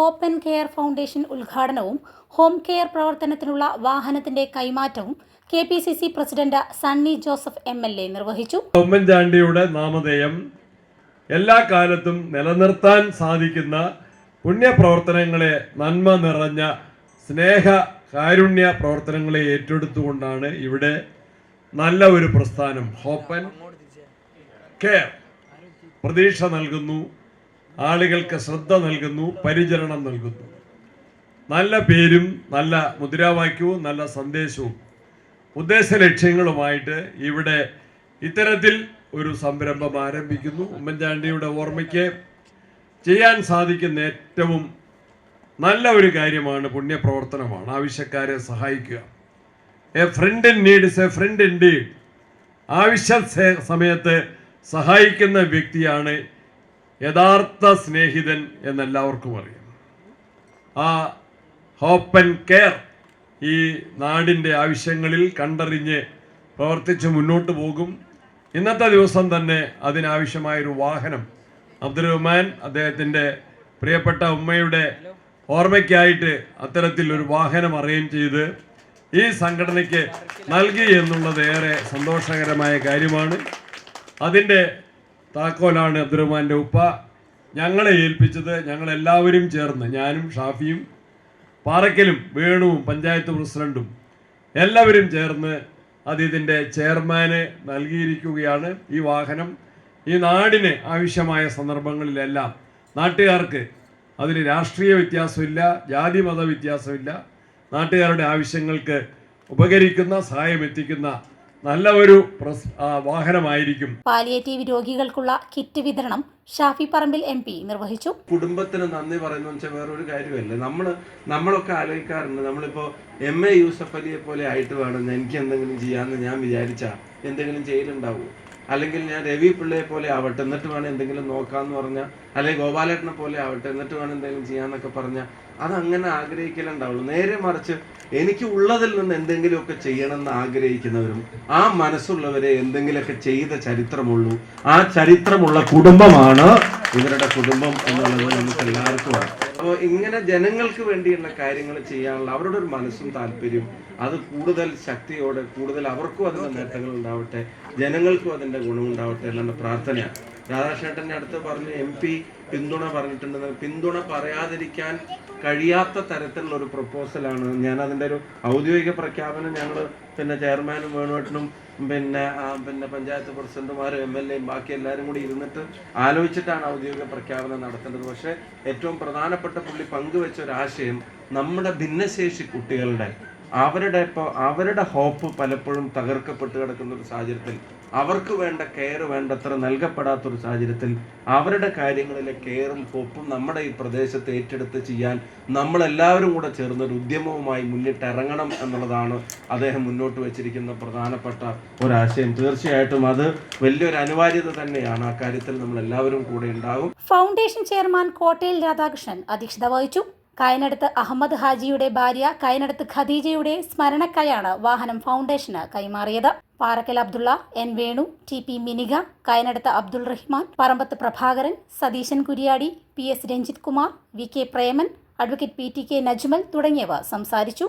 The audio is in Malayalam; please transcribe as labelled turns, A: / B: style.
A: ഹോപ്പ് ആൻഡ് കെയർ ഫൗണ്ടേഷൻ ഉദ്ഘാടനവും ഹോം കെയർ പ്രവർത്തനത്തിനുള്ള വാഹനത്തിന്റെ കൈമാറ്റവും KPCC president Sunny Joseph MLA നിർവഹിച്ചു.
B: ഉമ്മൻചാണ്ടിയുടെ നാമധേയം എല്ലാ കാലത്തും നിലനിർത്താൻ സാധിക്കുന്ന പുണ്യപ്രവർത്തനങ്ങളെ, നന്മ നിറഞ്ഞ സ്നേഹ കാരുണ്യ പ്രവർത്തനങ്ങളെ ഏറ്റെടുത്തുകൊണ്ടാണ് ഇവിടെ നല്ല ഒരു പ്രസ്ഥാനം ഹോപ്പ് ആൻഡ് കെയർ പ്രതീക്ഷ നൽകുന്നു, ആളുകൾക്ക് ശ്രദ്ധ നൽകുന്നു, പരിചരണം നൽകുന്നു. നല്ല പേരും നല്ല മുദ്രാവാക്യവും നല്ല സന്ദേശവും ഉദ്ദേശ ലക്ഷ്യങ്ങളുമായിട്ട് ഇവിടെ ഇത്തരത്തിൽ ഒരു സംരംഭം ആരംഭിക്കുന്നു. ഉമ്മൻചാണ്ടിയുടെ ഓർമ്മയ്ക്ക് ചെയ്യാൻ സാധിക്കുന്ന ഏറ്റവും നല്ല ഒരു കാര്യമാണ് പുണ്യപ്രവർത്തനമാണ്, ആവശ്യക്കാരെ സഹായിക്കുക. A friend in need is a friend in deed. ആവശ്യ സമയത്ത് സഹായിക്കുന്ന വ്യക്തിയാണ് യഥാർത്ഥ സ്നേഹിതൻ എന്നെല്ലാവർക്കും അറിയാം. ആ ഹോപ്പ് ആൻഡ് കെയർ ഈ നാടിൻ്റെ ആവശ്യങ്ങളിൽ കണ്ടറിഞ്ഞ് പ്രവർത്തിച്ച് മുന്നോട്ട് പോകും. ഇന്നത്തെ ദിവസം തന്നെ അതിനാവശ്യമായൊരു വാഹനം അബ്ദുറഹ്മാൻ അദ്ദേഹത്തിൻ്റെ പ്രിയപ്പെട്ട ഉമ്മയുടെ ഓർമ്മയ്ക്കായിട്ട് അത്തരത്തിൽ ഒരു വാഹനം അറേഞ്ച് ചെയ്ത് ഈ സംഘടനയ്ക്ക് നൽകി എന്നുള്ളത് ഏറെ സന്തോഷകരമായ കാര്യമാണ്. അതിൻ്റെ താക്കോലാണ് അബ്ദുറഹ്മാൻ്റെ ഉപ്പ ഞങ്ങളെ ഏൽപ്പിച്ചത്. ഞങ്ങളെല്ലാവരും ചേർന്ന്, ഞാനും ഷാഫിയും പാറയ്ക്കലും വേണുവും പഞ്ചായത്ത് പ്രസിഡന്റും എല്ലാവരും ചേർന്ന് ഇതിൻ്റെ ചെയർമാന് നൽകിയിരിക്കുകയാണ്. ഈ വാഹനം ഈ നാടിന് ആവശ്യമായ സന്ദർഭങ്ങളിലെല്ലാം നാട്ടുകാർക്ക്, അതിന് രാഷ്ട്രീയ വ്യത്യാസമില്ല, ജാതി മത വ്യത്യാസമില്ല, നാട്ടുകാരുടെ ആവശ്യങ്ങൾക്ക് ഉപകരിക്കുന്ന, സഹായം എത്തിക്കുന്ന നല്ല ഒരു വാഹനമായിരിക്കും.
A: പാലിയേറ്റീവ് രോഗികൾക്കുള്ള കിറ്റ് വിതരണം ഷാഫി പറമ്പിൽ MP നിർവഹിച്ചു.
C: കുടുംബത്തിന് നന്ദി പറയുന്ന വെച്ചാൽ വേറൊരു കാര്യമല്ല. നമ്മളൊക്കെ ആലോചിക്കാറുണ്ട്, നമ്മളിപ്പോൾ MA യൂസഫ് അലിയെ പോലെ ആയിട്ട് വേണം എനിക്ക് എന്തെങ്കിലും ചെയ്യാമെന്ന് ഞാൻ വിചാരിച്ചാൽ എന്തെങ്കിലും ചെയ്യലുണ്ടാവുമോ? അല്ലെങ്കിൽ ഞാൻ രവി പിള്ളയെ പോലെ ആവട്ടെ എന്നിട്ട് വേണം എന്തെങ്കിലും നോക്കാമെന്ന് പറഞ്ഞാൽ, അല്ലെങ്കിൽ ഗോപാലേട്ടനെ പോലെ ആവട്ടെ എന്നിട്ട് വേണം എന്തെങ്കിലും ചെയ്യാമെന്നൊക്കെ പറഞ്ഞാൽ അതങ്ങനെ ആഗ്രഹിക്കലുണ്ടാവുള്ളൂ. നേരെ മറിച്ച് എനിക്ക് ഉള്ളതിൽ നിന്ന് എന്തെങ്കിലുമൊക്കെ ചെയ്യണമെന്ന് ആഗ്രഹിക്കുന്നവരും ആ മനസ്സുള്ളവരെ എന്തെങ്കിലുമൊക്കെ ചെയ്ത ചരിത്രമുള്ളൂ. ആ ചരിത്രമുള്ള കുടുംബമാണ് ഇവരുടെ കുടുംബം എന്നുള്ളത് നമുക്ക് എല്ലാവർക്കും ആണ്. അപ്പോൾ ഇങ്ങനെ ജനങ്ങൾക്ക് വേണ്ടിയുള്ള കാര്യങ്ങൾ ചെയ്യാനുള്ള അവരുടെ ഒരു മനസ്സും താല്പര്യവും അത് കൂടുതൽ ശക്തിയോടെ, കൂടുതൽ അവർക്കും അതിൻ്റെ നേട്ടങ്ങൾ ഉണ്ടാവട്ടെ, ജനങ്ങൾക്കും അതിൻ്റെ ഗുണമുണ്ടാവട്ടെ എന്നുള്ള പ്രാർത്ഥനയാണ്. രാധാകൃഷ്ണേട്ടൻ്റെ അടുത്ത് പറഞ്ഞ് MP പിന്തുണ പറഞ്ഞിട്ടുണ്ടെന്ന്. പിന്തുണ പറയാതിരിക്കാൻ കഴിയാത്ത തരത്തിലുള്ള ഒരു പ്രപ്പോസലാണ്. ഞാൻ അതിൻ്റെ ഒരു ഔദ്യോഗിക പ്രഖ്യാപനം ഞങ്ങൾ ചെയർമാനും വേണുവേട്ടനും പിന്നെ പഞ്ചായത്ത് പ്രസിഡന്റുമാരും MLAയും ബാക്കി എല്ലാവരും കൂടി ഇരുന്നിട്ട് ആലോചിച്ചിട്ടാണ് ഔദ്യോഗിക പ്രഖ്യാപനം നടത്തേണ്ടത്. പക്ഷേ ഏറ്റവും പ്രധാനപ്പെട്ട പുള്ളി പങ്കുവെച്ച ഒരു ആശയം, നമ്മുടെ ഭിന്നശേഷി കുട്ടികളുടെ അവരുടെ ഹോപ്പ് പലപ്പോഴും തകർക്കപ്പെട്ട് കിടക്കുന്ന ഒരു സാഹചര്യത്തിൽ, അവർക്ക് വേണ്ട കെയർ വേണ്ടത്ര നൽകപ്പെടാത്തൊരു സാഹചര്യത്തിൽ അവരുടെ കാര്യങ്ങളിലെ കെയറും ഹോപ്പും നമ്മുടെ ഈ പ്രദേശത്ത് ഏറ്റെടുത്ത് ചെയ്യാൻ നമ്മളെല്ലാവരും കൂടെ ചേർന്നൊരു ഉദ്യമവുമായി മുന്നിട്ടിറങ്ങണം എന്നുള്ളതാണ് അദ്ദേഹം മുന്നോട്ട് വെച്ചിരിക്കുന്ന പ്രധാനപ്പെട്ട ഒരാശയം. തീർച്ചയായിട്ടും അത് വലിയൊരു അനിവാര്യത തന്നെയാണ്. ആ കാര്യത്തിൽ നമ്മളെല്ലാവരും കൂടെ ഉണ്ടാകും.
A: ഫൗണ്ടേഷൻ ചെയർമാൻ കോട്ടയിൽ രാധാകൃഷ്ണൻ അധ്യക്ഷത വഹിച്ചു. കൈനടത്ത് അഹമ്മദ് ഹാജിയുടെ ഭാര്യ കൈനടത്ത് ഖദീജയുടെ സ്മരണക്കായാണ് വാഹനം ഫൗണ്ടേഷന് കൈമാറിയത്. Parakkal Abdulla, N Venu, TP Minika, Kainadath Abdul Rahman, Parambath Prabhakaran, Satheesan Kuriyadi, PS Ranjith Kumar, VK Preman, advocate PTK Najmal തുടങ്ങിയവർ സംസാരിച്ചു.